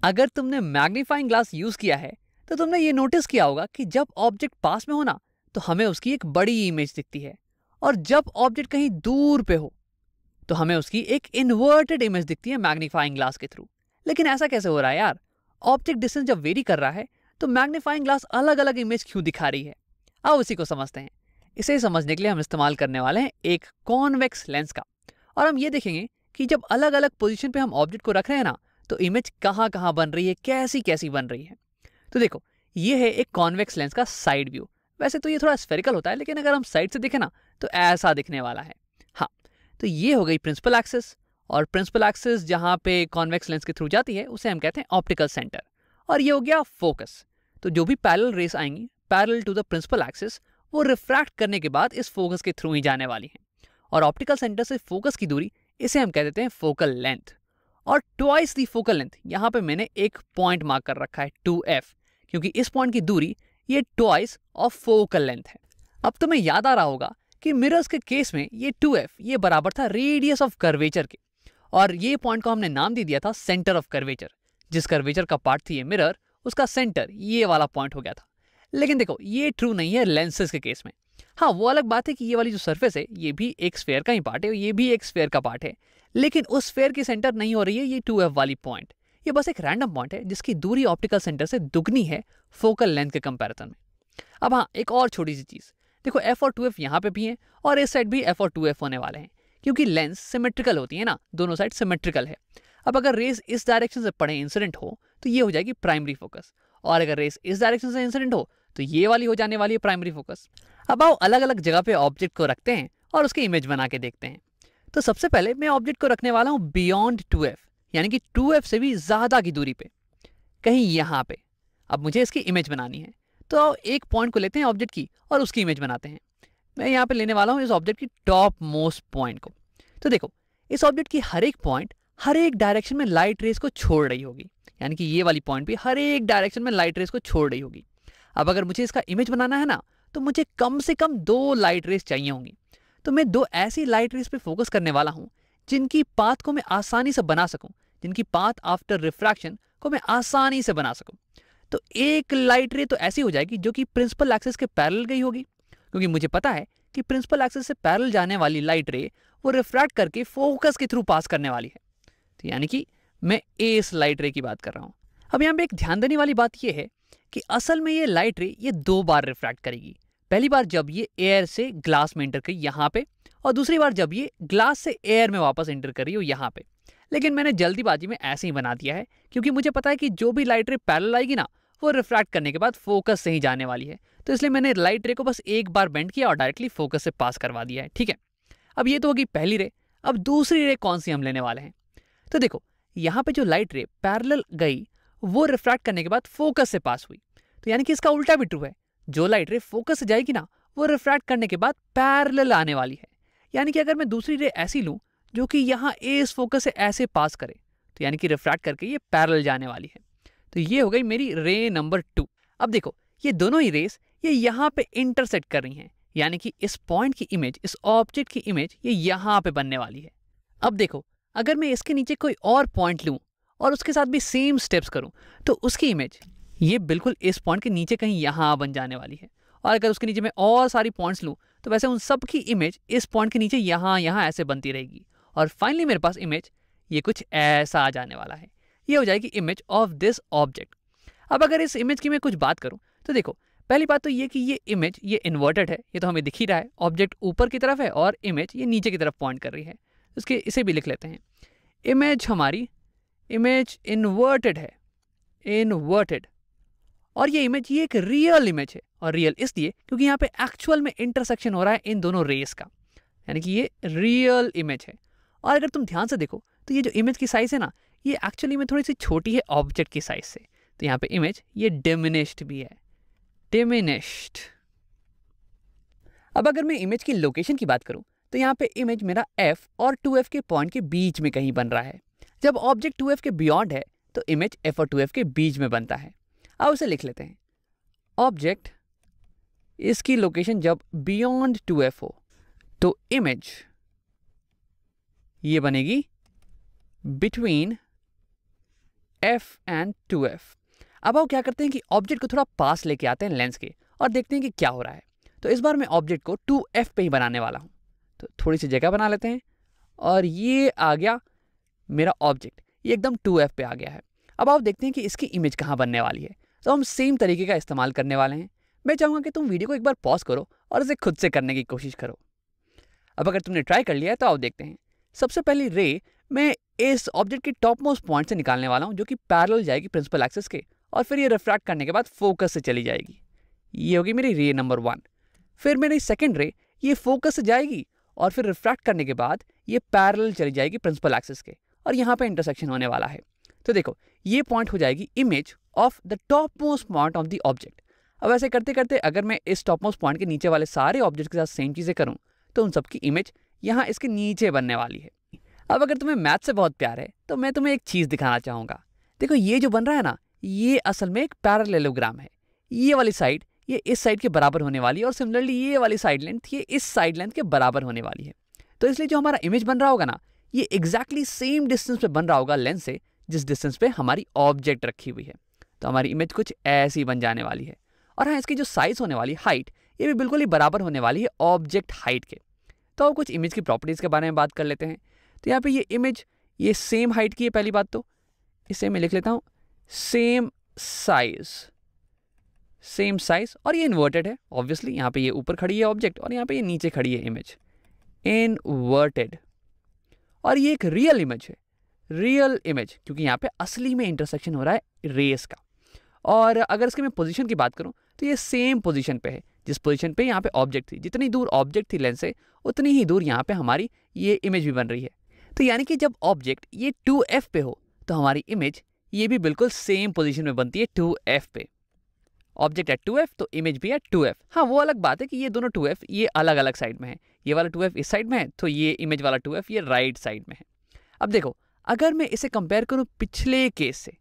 अगर तुमने magnifying glass use किया है तो तुमने ये नोटिस किया होगा कि जब ऑब्जेक्ट पास में हो ना तो हमें उसकी एक बड़ी इमेज दिखती है, और जब ऑब्जेक्ट कहीं दूर पे हो तो हमें उसकी एक इन्वर्टेड इमेज दिखती है मैग्नीफाइंग ग्लास के थ्रू। लेकिन ऐसा कैसे हो रहा है यार? ऑब्जेक्ट डिस्टेंस जब वेरी कर रहा है तो मैग्नीफाइंग ग्लास अलग अलग इमेज क्यों दिखा रही है? आओ इसी को समझते हैं। इसे समझने के लिए हम इस्तेमाल करने वाले हैं एक कॉन्वेक्स लेंस का, और हम ये देखेंगे कि जब अलग अलग पोजीशन पे हम ऑब्जेक्ट को रख रहे हैं ना तो इमेज कहाँ कहाँ बन रही है, कैसी कैसी बन रही है। तो देखो, ये है एक कॉन्वेक्स लेंस का साइड व्यू। वैसे तो ये थोड़ा स्फेरिकल होता है, लेकिन अगर हम साइड से देखें ना तो ऐसा दिखने वाला है। हाँ, तो ये हो गई प्रिंसिपल एक्सिस, और प्रिंसिपल एक्सिस जहाँ पे कॉन्वेक्स लेंस के थ्रू जाती है उसे हम कहते हैं ऑप्टिकल सेंटर। और ये हो गया फोकस। तो जो भी पैरेलल रेस आएंगी parallel to the principal axis वो रिफ्रैक्ट करने के बाद इस फोकस के थ्रू ही जाने वाली हैं। और ऑप्टिकल सेंटर से फोकस की दूरी इसे हम कह देते हैं फोकल लेंथ। और ट्वाइस दी फोकल लेंथ, यहाँ पे मैंने एक पॉइंट मार्क कर रखा है 2f, क्योंकि इस पॉइंट की दूरी ये ट्वाइस ऑफ फोकल लेंथ है। अब तुम्हें याद आ रहा होगा कि मिरर्स के केस में ये 2f ये बराबर था रेडियस ऑफ कर्वेचर के, और ये पॉइंट को हमने नाम दे दिया था सेंटर ऑफ कर्वेचर। जिस कर्वेचर का पार्ट थी ये मिरर, उसका सेंटर ये वाला पॉइंट हो गया था। लेकिन देखो, ये ट्रू नहीं है लेंसेज के केस में। हाँ, वो अलग बात है कि ये वाली जो सरफेस है ये भी एक स्फेयर का ही पार्ट है, ये भी एक स्फेयर का पार्ट है, लेकिन उस स्फेयर की सेंटर नहीं हो रही है ये 2f वाली पॉइंट। ये बस एक रैंडम पॉइंट है जिसकी दूरी ऑप्टिकल सेंटर से दुगनी है फोकल लेंथ के कंपैरिजन में। अब हाँ, एक और छोटी सी चीज देखो, f और 2f यहाँ पे भी हैं और इस साइड भी f और 2f होने वाले हैं, क्योंकि लेंस सिमेट्रिकल होती है ना, दोनों साइड सिमेट्रिकल है। अब अगर रेस इस डायरेक्शन से पड़े इंसिडेंट हो तो ये हो जाएगी प्राइमरी फोकस, और अगर रेस इस डायरेक्शन से इंसिडेंट हो तो ये वाली हो जाने वाली है प्राइमरी फोकस। अब आओ अलग अलग जगह पे ऑब्जेक्ट को रखते हैं और उसकी इमेज बना के देखते हैं। तो सबसे पहले मैं ऑब्जेक्ट को रखने वाला हूँ बियॉन्ड 2f, यानी कि 2f से भी ज्यादा की दूरी पे, कहीं यहाँ पे। अब मुझे इसकी इमेज बनानी है, तो आओ एक पॉइंट को लेते हैं ऑब्जेक्ट की और उसकी इमेज बनाते हैं। मैं यहाँ पे लेने वाला हूँ इस ऑब्जेक्ट की टॉप मोस्ट पॉइंट को। तो देखो, इस ऑब्जेक्ट की हर एक पॉइंट हर एक डायरेक्शन में लाइट रेस को छोड़ रही होगी, यानी कि ये वाली पॉइंट भी हर एक डायरेक्शन में लाइट रेस को छोड़ रही होगी। अब अगर मुझे इसका इमेज बनाना है ना तो मुझे कम से कम 2 लाइट रेस चाहिए होंगी। तो मैं 2 ऐसी लाइट रेस पे फोकस करने वाला हूँ जिनकी पाथ को मैं आसानी से बना सकूं, जिनकी पाथ आफ्टर रिफ्रैक्शन को मैं आसानी से बना सकूं। तो एक लाइट रे तो ऐसी हो जाएगी जो कि प्रिंसिपल एक्सिस के पैरेलल गई होगी, क्योंकि मुझे पता है कि प्रिंसिपल एक्सिस से पैरेलल जाने वाली लाइट रे वो रिफ्रैक्ट करके फोकस के थ्रू पास करने वाली है। तो यानी कि मैं इस लाइट रे की बात कर रहा हूँ। अब यहाँ पे एक ध्यान देने वाली बात यह है कि असल में ये लाइट रे ये 2 बार रिफ्रैक्ट करेगी। पहली बार जब ये एयर से ग्लास में एंटर करी यहाँ पे, और दूसरी बार जब ये ग्लास से एयर में वापस एंटर करी हो यहाँ पे। लेकिन मैंने जल्दीबाजी में ऐसे ही बना दिया है, क्योंकि मुझे पता है कि जो भी लाइट रे पैरेलल आएगी ना वो रिफ्रैक्ट करने के बाद फोकस से ही जाने वाली है। तो इसलिए मैंने लाइट रे को बस एक बार बेंड किया और डायरेक्टली फोकस से पास करवा दिया है। ठीक है, अब ये तो होगी पहली रे। अब दूसरी रे कौन सी हम लेने वाले हैं? तो देखो, यहाँ पे जो लाइट रे पैरेलल गई वो रिफ्रैक्ट करने के बाद फोकस से पास हुई। तो यानी कि इसका उल्टा भी ट्रू है, जो लाइट रे फोकस से जाएगी ना वो रिफ्रैक्ट करने के बाद पैरेलल आने वाली है। यानी कि अगर मैं दूसरी रे ऐसी लूं जो कि यहाँ इस फोकस से ऐसे पास करे, तो यानी कि रिफ्रैक्ट करके ये पैरेलल जाने वाली है। तो ये हो गई मेरी रे नंबर 2। अब देखो, ये दोनों ही रेस ये यहाँ पे इंटरसेक्ट कर रही हैं, यानी कि इस पॉइंट की इमेज, इस ऑब्जेक्ट की इमेज ये यहाँ पे बनने वाली है। अब देखो, अगर मैं इसके नीचे कोई और पॉइंट लूं और उसके साथ भी सेम स्टेप्स करूं तो उसकी इमेज ये बिल्कुल इस पॉइंट के नीचे कहीं यहाँ बन जाने वाली है। और अगर उसके नीचे मैं और सारी पॉइंट्स लूं तो वैसे उन सब की इमेज इस पॉइंट के नीचे यहाँ यहाँ ऐसे बनती रहेगी, और फाइनली मेरे पास इमेज ये कुछ ऐसा आ जाने वाला है। ये हो जाएगी इमेज ऑफ दिस ऑब्जेक्ट। अब अगर इस इमेज की मैं कुछ बात करूं तो देखो, पहली बात तो ये कि ये इमेज ये इन्वर्टेड है, ये तो हमें दिख ही रहा है। ऑब्जेक्ट ऊपर की तरफ है और इमेज ये नीचे की तरफ पॉइंट कर रही है। इसके इसे भी लिख लेते हैं, इमेज हमारी इमेज इन्वर्टेड है, इन्वर्टेड। और ये इमेज ये एक रियल इमेज है, और रियल इसलिए क्योंकि यहाँ पे एक्चुअल में इंटरसेक्शन हो रहा है इन दोनों रेस का, यानी कि ये रियल इमेज है। और अगर तुम ध्यान से देखो तो ये जो इमेज की साइज है ना ये एक्चुअली में थोड़ी सी छोटी है ऑब्जेक्ट की साइज से। तो यहाँ पे इमेज ये डिमिनिश्ड भी है, डिमिनिश्ड। अब अगर मैं इमेज की लोकेशन की बात करूं तो यहाँ पे इमेज मेरा f और 2f के पॉइंट के बीच में कहीं बन रहा है। जब ऑब्जेक्ट 2f के बियॉन्ड है तो इमेज f और 2f के बीच में बनता है। अब उसे लिख लेते हैं, ऑब्जेक्ट इसकी लोकेशन जब बियॉन्ड 2f हो तो इमेज ये बनेगी बिटवीन F and 2F। अब हम क्या करते हैं कि ऑब्जेक्ट को थोड़ा पास लेके आते हैं लेंस के और देखते हैं कि क्या हो रहा है। तो इस बार मैं ऑब्जेक्ट को 2F पे ही बनाने वाला हूँ। तो थोड़ी सी जगह बना लेते हैं और ये आ गया मेरा ऑब्जेक्ट, ये एकदम 2F पे आ गया है। अब आप देखते हैं कि इसकी इमेज कहाँ बनने वाली है। तो हम सेम तरीके का इस्तेमाल करने वाले हैं। मैं चाहूँगा कि तुम वीडियो को एक बार पॉज करो और इसे खुद से करने की कोशिश करो। अब अगर तुमने ट्राई कर लिया है तो आओ देखते हैं। सबसे पहली रे मैं इस ऑब्जेक्ट के टॉप मोस्ट पॉइंट से निकालने वाला हूँ, जो कि पैरेलल जाएगी प्रिंसिपल एक्सिस के, और फिर ये रिफ्रैक्ट करने के बाद फोकस से चली जाएगी। ये होगी मेरी रे नंबर 1। फिर मेरी सेकेंड रे ये फोकस से जाएगी और फिर रिफ्रैक्ट करने के बाद ये पैरेलल चली जाएगी प्रिंसिपल एक्सिस के, और यहाँ पे इंटरसेक्शन होने वाला है। तो देखो ये पॉइंट हो जाएगी image of the top most point of the object. अब ऐसे करते करते अगर मैं इस टॉप मोस्ट पॉइंट के नीचे वाले सारे ऑब्जेक्ट के साथ सेम चीज़ें करूँ तो उन सबकी इमेज यहाँ इसके नीचे बनने वाली है। अब अगर तुम्हें मैथ से बहुत प्यार है तो मैं तुम्हें एक चीज़ दिखाना चाहूँगा। देखो ये जो बन रहा है ना, ये असल में एक पैरेललोग्राम है। ये वाली साइड ये इस साइड के बराबर होने वाली है और सिमिलरली ये वाली साइड लेंथ ये इस साइड लेंथ के बराबर होने वाली है। तो इसलिए जो हमारा इमेज बन रहा होगा ना, ये एग्जैक्टली सेम डिस्टेंस पे बन रहा होगा लेंस से जिस डिस्टेंस पे हमारी ऑब्जेक्ट रखी हुई है। तो हमारी इमेज कुछ ऐसी बन जाने वाली है। और हाँ, इसकी जो साइज होने वाली हाइट ये भी बिल्कुल ही बराबर होने वाली है ऑब्जेक्ट हाइट के। तो अब कुछ इमेज की प्रॉपर्टीज़ के बारे में बात कर लेते हैं। तो यहाँ पे ये इमेज ये सेम हाइट की है। पहली बात तो इसे मैं लिख लेता हूँ सेम साइज और ये इन्वर्टेड है ऑब्वियसली। यहाँ पे ये ऊपर खड़ी है ऑब्जेक्ट और यहाँ पे ये नीचे खड़ी है इमेज, इन्वर्टेड। और ये एक रियल इमेज है, रियल इमेज, क्योंकि यहाँ पे असली में इंटरसेक्शन हो रहा है रेस का। और अगर इसके मैं पोजीशन की बात करूँ तो ये सेम पोजीशन पे है जिस पोजीशन पे यहाँ पे ऑब्जेक्ट थी। जितनी दूर ऑब्जेक्ट थी लेंस से उतनी ही दूर यहाँ पे हमारी ये इमेज भी बन रही है। तो यानी कि जब ऑब्जेक्ट ये 2F पे हो तो हमारी इमेज ये भी बिल्कुल सेम पोजीशन में बनती है 2F पे। ऑब्जेक्ट एट 2F तो इमेज भी एट 2F। हाँ, वो अलग बात है कि ये दोनों 2F ये अलग अलग साइड में है। ये वाला 2F इस साइड में है तो ये इमेज वाला 2F ये राइट साइड में है। अब देखो अगर मैं इसे कंपेयर करूँ पिछले केस से,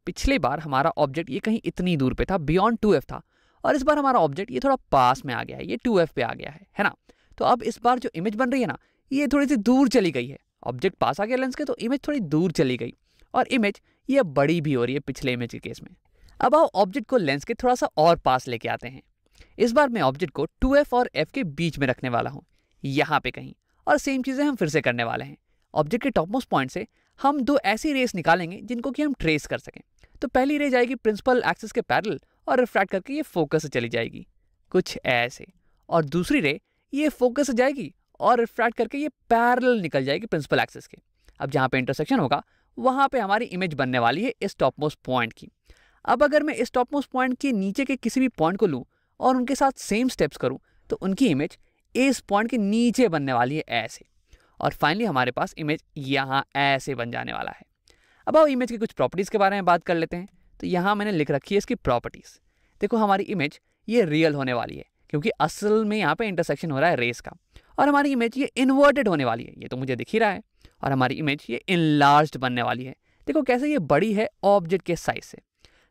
पिछले बार हमारा ऑब्जेक्ट ये कहीं इतनी दूर पे था, बियॉन्ड 2F था, और इस बार हमारा ऑब्जेक्ट ये थोड़ा पास में आ गया है, ये 2F पे आ गया है ना। तो अब इस बार जो इमेज बन रही है ना, ये थोड़ी सी दूर चली गई है। ऑब्जेक्ट पास आ गया लेंस के तो इमेज थोड़ी दूर चली गई और इमेज ये बड़ी भी हो रही है पिछले इमेज के केस में। अब आओ ऑब्जेक्ट को लेंस के थोड़ा सा और पास लेके आते हैं। इस बार मैं ऑब्जेक्ट को 2F और F के बीच में रखने वाला हूँ, यहाँ पे कहीं, और सेम चीज़ें हम फिर से करने वाले हैं। ऑब्जेक्ट के टॉप मोस्ट पॉइंट से हम दो ऐसी रेस निकालेंगे जिनको कि हम ट्रेस कर सकें। तो पहली रे जाएगी प्रिंसिपल एक्सिस के पैरेलल और रिफ्रैक्ट करके ये फोकस से चली जाएगी कुछ ऐसे, और दूसरी रे ये फोकस से जाएगी और रिफ्रैक्ट करके ये पैरेलल निकल जाएगी प्रिंसिपल एक्सिस के। अब जहाँ पे इंटरसेक्शन होगा वहाँ पे हमारी इमेज बनने वाली है इस टॉप मोस्ट पॉइंट की। अब अगर मैं इस टॉप मोस्ट पॉइंट के नीचे के किसी भी पॉइंट को लूँ और उनके साथ सेम स्टेप्स करूँ तो उनकी इमेज इस पॉइंट के नीचे बनने वाली है ऐसे, और फाइनली हमारे पास इमेज यहाँ ऐसे बन जाने वाला है। अब आओ इमेज की कुछ प्रॉपर्टीज़ के बारे में बात कर लेते हैं। तो यहाँ मैंने लिख रखी है इसकी प्रॉपर्टीज़। देखो हमारी इमेज ये रियल होने वाली है क्योंकि असल में यहाँ पे इंटरसेक्शन हो रहा है रेस का, और हमारी इमेज ये इन्वर्टेड होने वाली है, ये तो मुझे दिख ही रहा है, और हमारी इमेज ये इनलार्ज्ड बनने वाली है। देखो कैसे ये बड़ी है ऑब्जेक्ट के साइज से।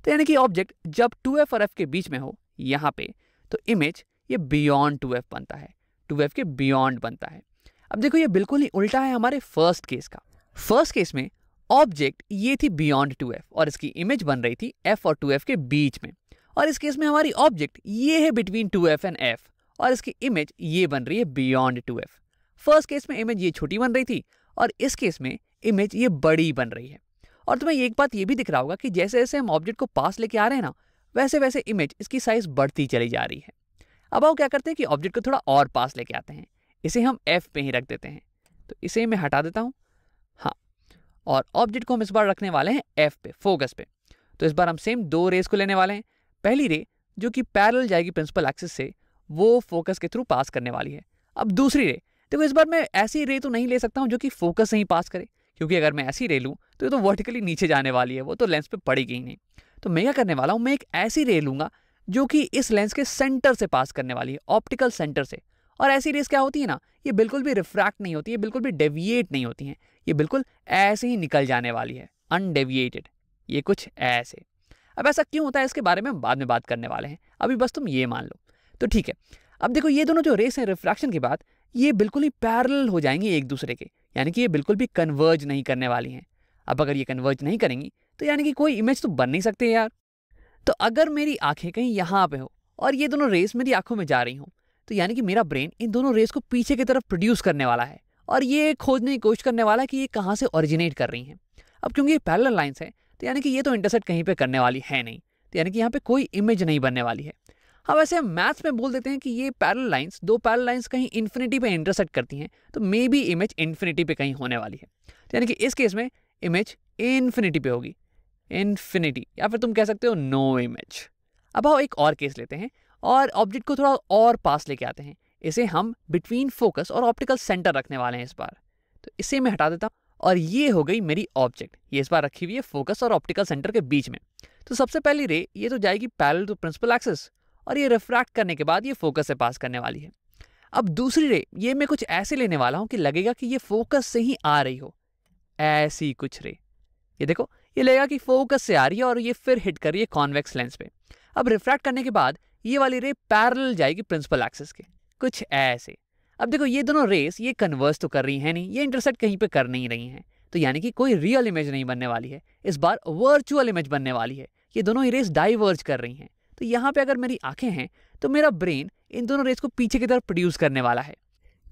तो यानी कि ऑब्जेक्ट जब 2F और F के बीच में हो यहाँ पे तो इमेज ये बियॉन्ड 2F बनता है, 2F के बियॉन्ड बनता है। अब देखो ये बिल्कुल ही उल्टा है हमारे फर्स्ट केस का। फर्स्ट केस में ऑब्जेक्ट ये थी बियॉन्ड 2F और इसकी इमेज बन रही थी F और 2F के बीच में, और इस केस में हमारी ऑब्जेक्ट ये है बिटवीन 2F एंड F और इसकी इमेज ये बन रही है बियॉन्ड 2F। फर्स्ट केस में इमेज ये छोटी बन रही थी और इस केस में इमेज ये बड़ी बन रही है। और तुम्हें एक बात ये भी दिख रहा होगा कि जैसे जैसे हम ऑब्जेक्ट को पास लेके आ रहे हैं ना, वैसे वैसे इमेज इसकी साइज बढ़ती चली जा रही है। अब आओ क्या करते हैं कि ऑब्जेक्ट को थोड़ा और पास लेके आते हैं। इसे हम F पे ही रख देते हैं, तो इसे मैं हटा देता हूँ। हाँ, और ऑब्जेक्ट को हम इस बार रखने वाले हैं F पे, फोकस पे। तो इस बार हम सेम दो रेस को लेने वाले हैं। पहली रे जो कि पैरेलल जाएगी प्रिंसिपल एक्सिस से, वो फोकस के थ्रू पास करने वाली है। अब दूसरी रे, देखो इस बार मैं ऐसी रे तो नहीं ले सकता हूँ जो कि फोकस से ही पास करे, क्योंकि अगर मैं ऐसी रे लूँ तो ये तो वर्टिकली नीचे जाने वाली है, वो तो लेंस पे पड़ेगी ही नहीं। तो मैं क्या करने वाला हूँ, मैं एक ऐसी रे लूँगा जो कि इस लेंस के सेंटर से पास करने वाली है, ऑप्टिकल सेंटर से। और ऐसी रेस क्या होती है ना, ये बिल्कुल भी रिफ्रैक्ट नहीं होती है, बिल्कुल भी डेविएट नहीं होती हैं, ये बिल्कुल ऐसे ही निकल जाने वाली है, अनडेविएटेड, ये कुछ ऐसे। अब ऐसा क्यों होता है इसके बारे में हम बाद में बात करने वाले हैं, अभी बस तुम ये मान लो। तो ठीक है, अब देखो ये दोनों जो रेस हैं रिफ्रैक्शन के बाद ये बिल्कुल ही पैरेलल हो जाएंगी एक दूसरे के, यानी कि ये बिल्कुल भी कन्वर्ज नहीं करने वाली हैं। अब अगर ये कन्वर्ज नहीं करेंगी तो यानी कि कोई इमेज तो बन नहीं सकती यार। तो अगर मेरी आंखें कहीं यहाँ पे हो और ये दोनों रेस मेरी आंखों में जा रही हो, तो यानी कि मेरा ब्रेन इन दोनों रेस को पीछे की तरफ प्रोड्यूस करने वाला है और ये खोजने की कोशिश करने वाला है कि ये कहाँ से ओरिजिनेट कर रही हैं। अब क्योंकि ये पैरेलल लाइंस है, तो यानी कि ये तो इंटरसेक्ट कहीं पे करने वाली है नहीं, तो यानी कि यहाँ पे कोई इमेज नहीं बनने वाली है। हाँ, वैसे हम मैथ्स में बोल देते हैं कि ये पैरेलल लाइंस, दो पैरेलल लाइंस कहीं इन्फिनिटी पे इंटरसेक्ट करती हैं, तो मे बी इमेज इन्फिनिटी पे कहीं होने वाली है। तो यानी कि इस केस में इमेज इन्फिनिटी पे होगी, इन्फिनिटी, या फिर तुम कह सकते हो नो इमेज। अब आओ एक और केस लेते हैं और ऑब्जेक्ट को थोड़ा और पास लेके आते हैं। इसे हम बिटवीन फोकस और ऑप्टिकल सेंटर रखने वाले हैं इस बार। तो इसे मैं हटा देता हूँ और ये हो गई मेरी ऑब्जेक्ट। ये इस बार रखी हुई है फोकस और ऑप्टिकल सेंटर के बीच में। तो सबसे पहली रे ये तो जाएगी पैरेलल टू प्रिंसिपल एक्सिस और ये रिफ्रैक्ट करने के बाद ये फोकस से पास करने वाली है। अब दूसरी रे ये मैं कुछ ऐसे लेने वाला हूँ कि लगेगा कि ये फोकस से ही आ रही हो, ऐसी कुछ रे। ये देखो, ये लगेगा कि फोकस से आ रही है और ये फिर हिट कर रही है कॉन्वेक्स लेंस पे। अब रिफ्रैक्ट करने के बाद ये वाली रे पैरेलल जाएगी प्रिंसिपल एक्सिस के, कुछ ऐसे। अब देखो ये दोनों रेस ये कन्वर्स तो कर रही हैं नहीं, ये इंटरसेक्ट कहीं पे कर नहीं रही हैं, तो यानी कि कोई रियल इमेज नहीं बनने वाली है, इस बार वर्चुअल इमेज बनने वाली है। ये दोनों ही रेस डाइवर्ज कर रही हैं। तो यहाँ पे अगर मेरी आंखें हैं तो मेरा ब्रेन इन दोनों रेस को पीछे की तरफ प्रोड्यूस करने वाला है,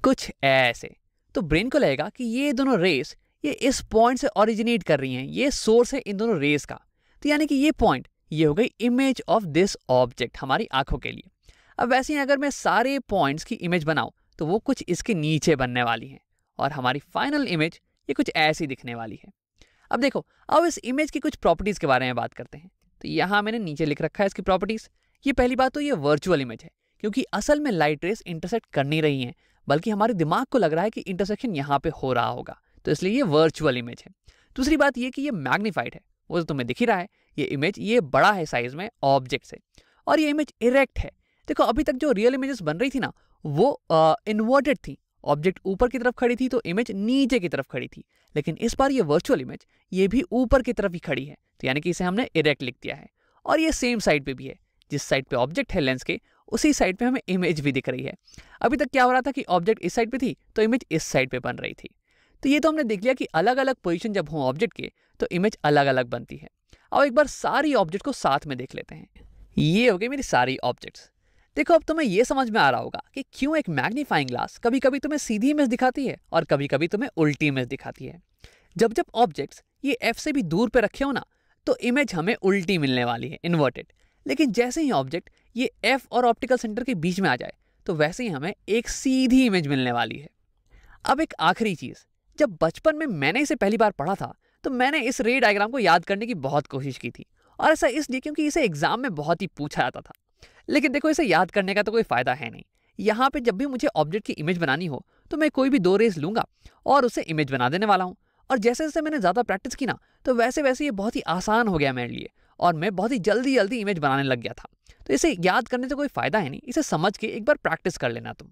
कुछ ऐसे। तो ब्रेन को लगेगा कि ये दोनों रेस ये इस पॉइंट से ओरिजिनेट कर रही हैं, ये सोर्स है इन दोनों रेस का। तो यानी कि ये पॉइंट ये हो गई इमेज ऑफ दिस ऑब्जेक्ट हमारी आंखों के लिए। अब वैसे ही अगर मैं सारे पॉइंट्स की इमेज बनाऊं तो वो कुछ इसके नीचे बनने वाली हैं और हमारी फाइनल इमेज ये कुछ ऐसी दिखने वाली है। अब देखो, अब इस इमेज की कुछ प्रॉपर्टीज के बारे में बात करते हैं। तो यहाँ मैंने नीचे लिख रखा है इसकी प्रॉपर्टीज। ये पहली बात तो ये वर्चुअल इमेज है, क्योंकि असल में लाइट रेस इंटरसेक्ट कर नहीं रही हैं, बल्कि हमारे दिमाग को लग रहा है कि इंटरसेक्शन यहाँ पे हो रहा होगा, तो इसलिए ये वर्चुअल इमेज है। दूसरी बात ये कि ये मैग्नीफाइड है, वो तो तुम्हें दिख ही रहा है, ये इमेज ये बड़ा है साइज में ऑब्जेक्ट से, और ये इमेज इरेक्ट है। देखो अभी तक जो रियल इमेजेस बन रही थी ना वो इन्वर्टेड थी, ऑब्जेक्ट ऊपर की तरफ खड़ी थी तो इमेज नीचे की तरफ खड़ी थी, लेकिन इस बार ये वर्चुअल इमेज ये भी ऊपर की तरफ ही खड़ी है, तो यानी कि इसे हमने इरेक्ट लिख दिया है। और ये सेम साइड पे भी है, जिस साइड पे ऑब्जेक्ट है लेंस के उसी साइड पे हमें इमेज भी दिख रही है। अभी तक क्या हो रहा था कि ऑब्जेक्ट इस साइड पे थी तो इमेज इस साइड पे बन रही थी। तो ये तो हमने देख लिया कि अलग अलग पोजीशन जब हो ऑब्जेक्ट के तो इमेज अलग अलग बनती है। अब एक बार सारी ऑब्जेक्ट को साथ में देख लेते हैं। ये हो गई मेरी सारी ऑब्जेक्ट्स। देखो अब तुम्हें ये समझ में आ रहा होगा कि क्यों एक मैग्नीफाइंग ग्लास कभी कभी तुम्हें सीधी इमेज दिखाती है और कभी कभी तुम्हें उल्टी इमेज दिखाती है। जब जब ऑब्जेक्ट्स ये एफ से भी दूर पे रखे हो ना तो इमेज हमें उल्टी मिलने वाली है, इन्वर्टेड। लेकिन जैसे ही ऑब्जेक्ट ये एफ और ऑप्टिकल सेंटर के बीच में आ जाए तो वैसे ही हमें एक सीधी इमेज मिलने वाली है। अब एक आखिरी चीज, जब बचपन में मैंने इसे पहली बार पढ़ा था तो मैंने इस रे डायग्राम को याद करने की बहुत कोशिश की थी, और ऐसा इसलिए क्योंकि इसे एग्जाम में बहुत ही पूछा जाता था। लेकिन देखो इसे याद करने का तो कोई फायदा है नहीं। यहाँ पे जब भी मुझे ऑब्जेक्ट की इमेज बनानी हो तो मैं कोई भी दो रेस लूंगा और उसे इमेज बना देने वाला हूँ, और जैसे जैसे मैंने ज़्यादा प्रैक्टिस की ना तो वैसे वैसे ये बहुत ही आसान हो गया मेरे लिए और मैं बहुत ही जल्दी जल्दी इमेज बनाने लग गया था। तो इसे याद करने से कोई फ़ायदा है नहीं, इसे समझ के एक बार प्रैक्टिस कर लेना तुम।